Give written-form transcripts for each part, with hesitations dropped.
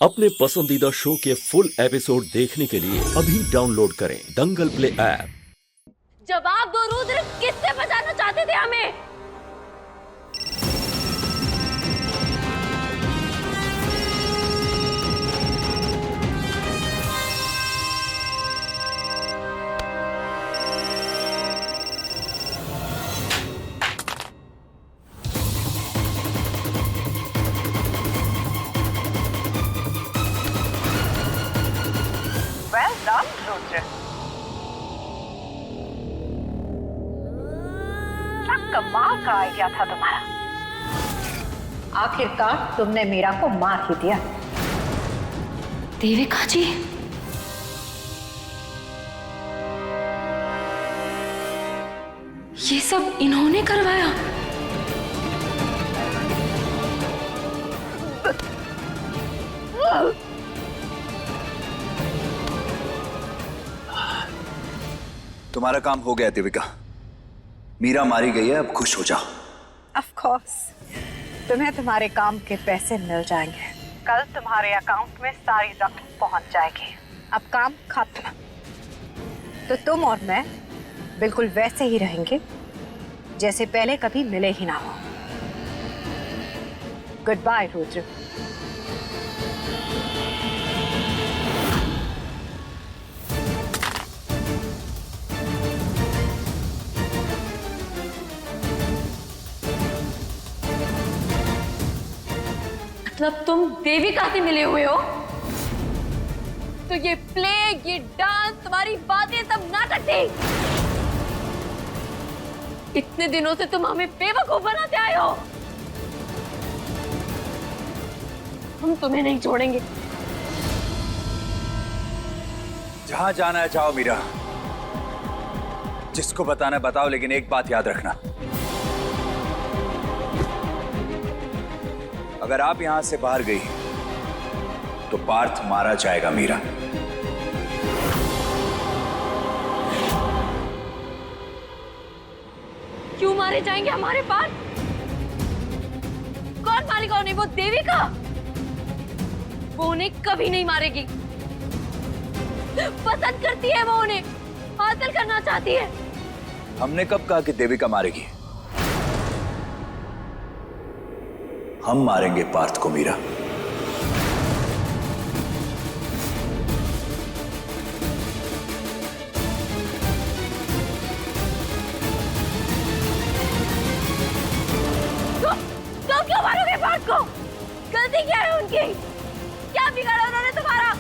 अपने पसंदीदा शो के फुल एपिसोड देखने के लिए अभी डाउनलोड करें दंगल प्ले ऐप। जवाब दो रुद्र, किससे बचाना चाहते थे हमें? Well done, Rudra. क्या कमाल का आइडिया था तुम्हारा। आखिरकार तुमने मीरा को मार ही दिया। देविका जी, ये सब इन्होंने करवाया? तुम्हारा काम हो गया देविका, मीरा मारी गई है, अब खुश हो जाओ। Of course, तुम्हें तुम्हारे काम के पैसे मिल जाएंगे। कल तुम्हारे अकाउंट में सारी रकम पहुंच जाएगी। अब काम खत्म। तो तुम और मैं बिल्कुल वैसे ही रहेंगे जैसे पहले कभी मिले ही ना हो। Good bye Rudra. मतलब तुम देविका से मिले हुए हो? तो ये प्ले, ये डांस, तुम्हारी बातें सब नाटक थी। इतने दिनों से तुम हमें बेवकूफ बनाते आए हो। हम तुम्हें नहीं छोड़ेंगे। जहां जाना है जाओ मीरा, जिसको बताना है बताओ, लेकिन एक बात याद रखना, अगर आप यहां से बाहर गई तो पार्थ मारा जाएगा मीरा। क्यों मारे जाएंगे हमारे पास? कौन मारेगा उन्हें? वो देविका? वो उन्हें कभी नहीं मारेगी। पसंद करती है वो उन्हें, हासिल करना चाहती है। हमने कब कहा कि देविका मारेगी? हम मारेंगे पार्थ को मीरा। तुम क्यों मारोगे पार्थ को? गलती क्या है उनकी? क्या बिगाड़ा उन्होंने तुम्हारा?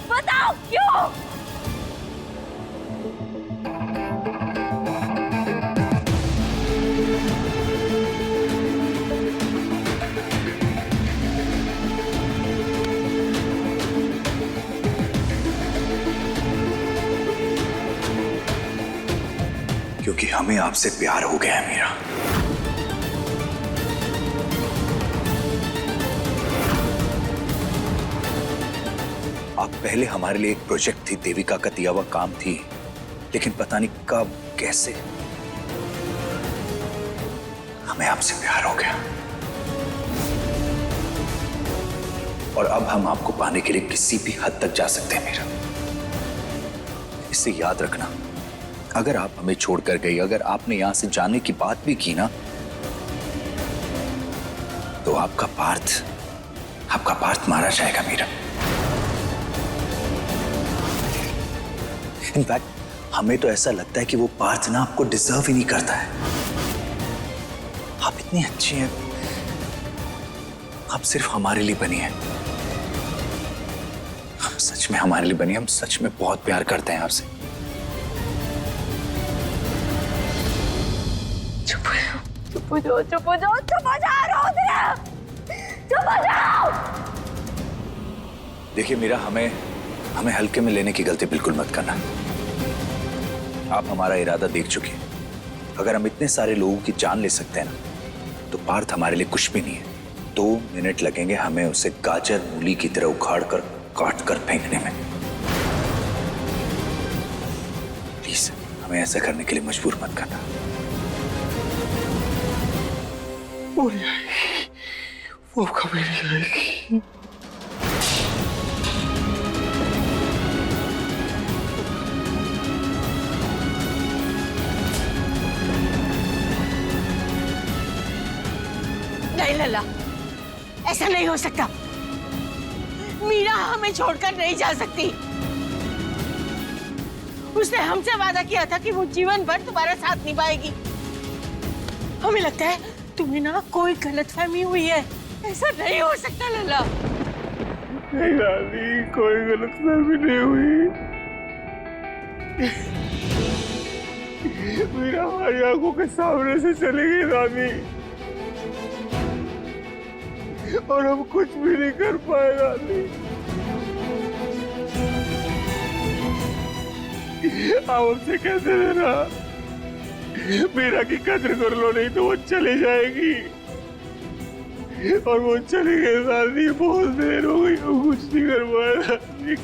बताओ क्यों? क्योंकि हमें आपसे प्यार हो गया है मीरा। आप पहले हमारे लिए एक प्रोजेक्ट थी, देविका का दिया हुआ काम थी, लेकिन पता नहीं कब कैसे हमें आपसे प्यार हो गया। और अब हम आपको पाने के लिए किसी भी हद तक जा सकते हैं मीरा। इसे याद रखना, अगर आप हमें छोड़कर गई, अगर आपने यहां से जाने की बात भी की ना, तो आपका पार्थ मारा जाएगा मीरा। इनफैक्ट हमें तो ऐसा लगता है कि वो पार्थ ना आपको डिजर्व ही नहीं करता है। आप इतनी अच्छी हैं, आप सिर्फ हमारे लिए बनी हैं। हम सच में हमारे लिए बनी, हम सच में बहुत प्यार करते हैं आपसे। चुप हो जाओ, चुप हो जाओ, चुप हो जाओ रुद्र, चुप हो जाओ। देखिए मीरा, हमें हल्के में लेने की गलती बिल्कुल मत करना। आप हमारा इरादा देख चुके हैं। अगर हम इतने सारे लोगों की जान ले सकते हैं ना, तो पार्थ हमारे लिए कुछ भी नहीं है। 2 मिनट लगेंगे हमें उसे गाजर मूली की तरह उखाड़ कर, काट कर फेंकने में। प्लीज हमें ऐसा करने के लिए मजबूर मत करना। वो कभी नहीं आएगी। नहीं लला, ऐसा नहीं हो सकता। मीरा हमें छोड़कर नहीं जा सकती। उसने हमसे वादा किया था कि वो जीवन भर तुम्हारा साथ निभाएगी। हमें लगता है तुम्हें ना कोई गलतफहमी हुई है। ऐसा नहीं हो सकता लला। नहीं रानी, कोई गलतफहमी नहीं हुई। मीरा हमारी आंखों के सामने से चली गई रानी, और हम कुछ भी नहीं कर पाए रानी। आप हमसे कहते थे ना, मीरा की कदर कर लो, नहीं तो वो चली जाएगी। और वो चली गई रानी, बहुत देर हो गई, वो कुछ नहीं कर पाया रानी,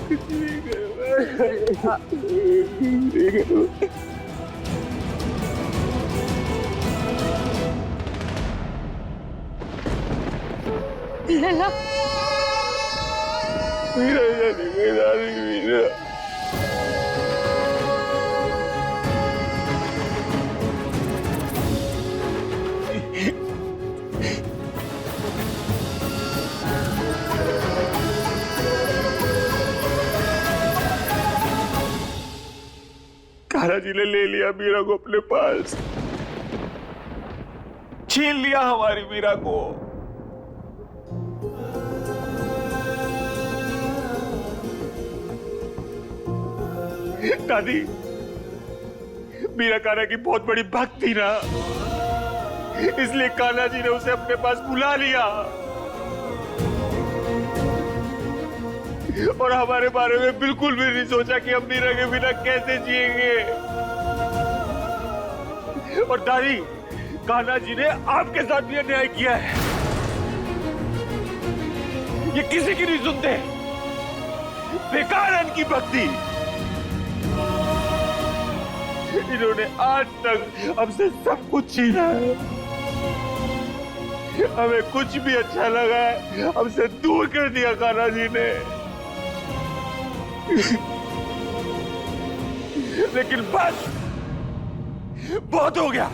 कुछ नहीं कर पाया। लला, मीरा चली गई रानी, मीरा। कान्हा जी ने ले लिया मीरा को अपने पास, छीन लिया हमारी मीरा को। दादी, मीरा कान्हा की बहुत बड़ी भक्त थी ना, इसलिए कान्हा जी ने उसे अपने पास बुला लिया और हमारे बारे में बिल्कुल भी नहीं सोचा कि हम मीरा के बिना कैसे जिएंगे। और दादी, कान्हा जी ने आपके साथ भी अन्याय किया है। ये किसी की नहीं सुनते, बेकार है इनकी भक्ति। इन्होंने आज तक हमसे सब कुछ छीना है, हमें कुछ भी अच्छा लगा है हमसे दूर कर दिया कान्हा जी ने। लेकिन बस बहुत हो गया,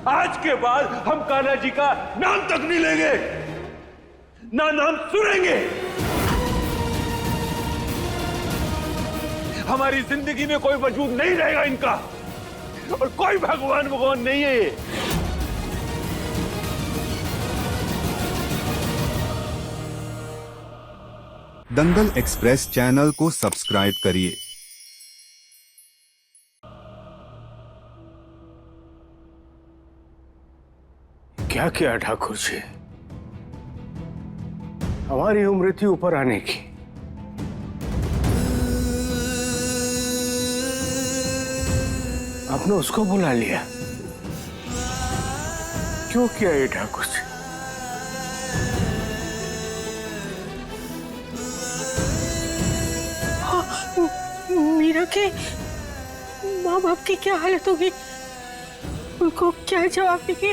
आज के बाद हम कान्हा जी का नाम तक नहीं लेंगे, ना नाम सुनेंगे। हमारी जिंदगी में कोई वजूद नहीं रहेगा इनका, और कोई भगवान नहीं है ये। दंगल एक्सप्रेस चैनल को सब्सक्राइब करिए। क्या किया ठाकुर जी, हमारी उम्र थी ऊपर आने की, आपने उसको बुला लिया। क्यों किया ये ठाकुर जी? मीरा के माँ बाप की क्या हालत होगी? उनको क्या जवाब देंगे?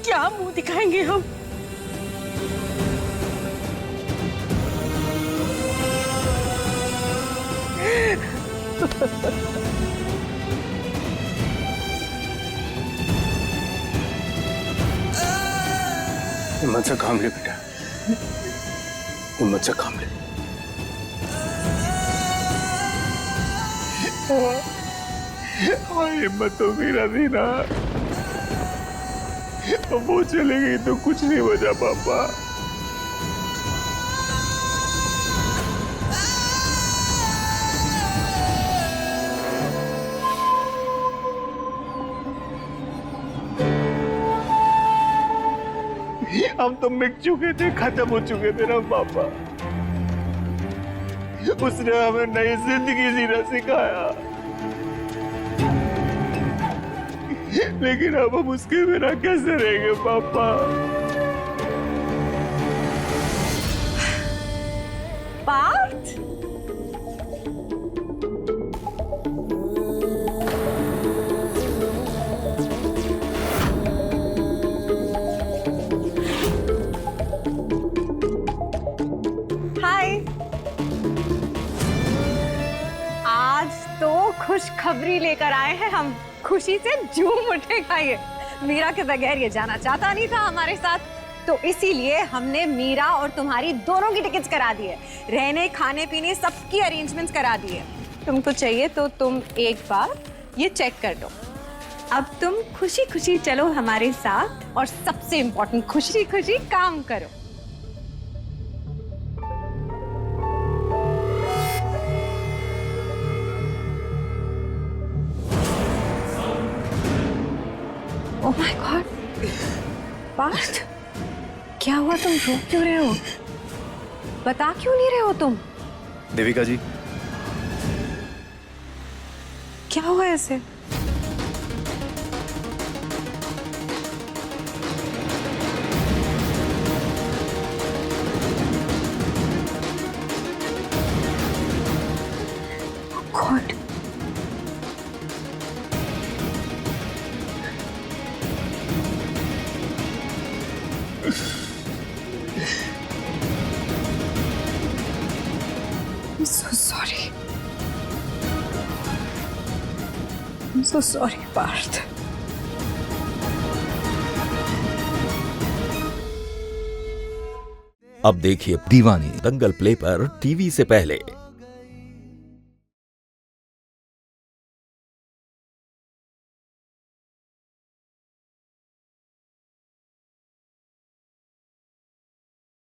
क्या मुंह दिखाएंगे हम? हिम्मत से काम ले बेटा, हिम्मत से काम ले। हिम्मत तो मेरा थी ना, वो चली गई तो कुछ नहीं बचा पापा। हम तो मिट चुके थे, खत्म हो चुके थे ना पापा। उसने हमें नई जिंदगी जीना सिखाया, लेकिन अब हम उसके बिना कैसे रहेंगे पापा? पार्थ, खुशखबरी लेकर आए हैं हम। खुशी से झूम उठेगा ये। मीरा के बगैर ये जाना चाहता नहीं था हमारे साथ, तो इसीलिए हमने मीरा और तुम्हारी दोनों की टिकट्स करा दी है। रहने खाने पीने सबकी अरेंजमेंट्स करा दी है। तुमको चाहिए तो तुम एक बार ये चेक कर लो। अब तुम खुशी खुशी चलो हमारे साथ और सबसे इम्पोर्टेंट खुशी खुशी काम करो। ओह माय गॉड, पार्थ, क्या हुआ? तुम रो क्यों रहे हो? बता क्यों नहीं रहे हो तुम? देविका जी, क्या हुआ ऐसे? God, I'm so sorry. I'm so sorry, Parth. अब देखिए दीवानी दंगल प्ले पर टीवी से पहले।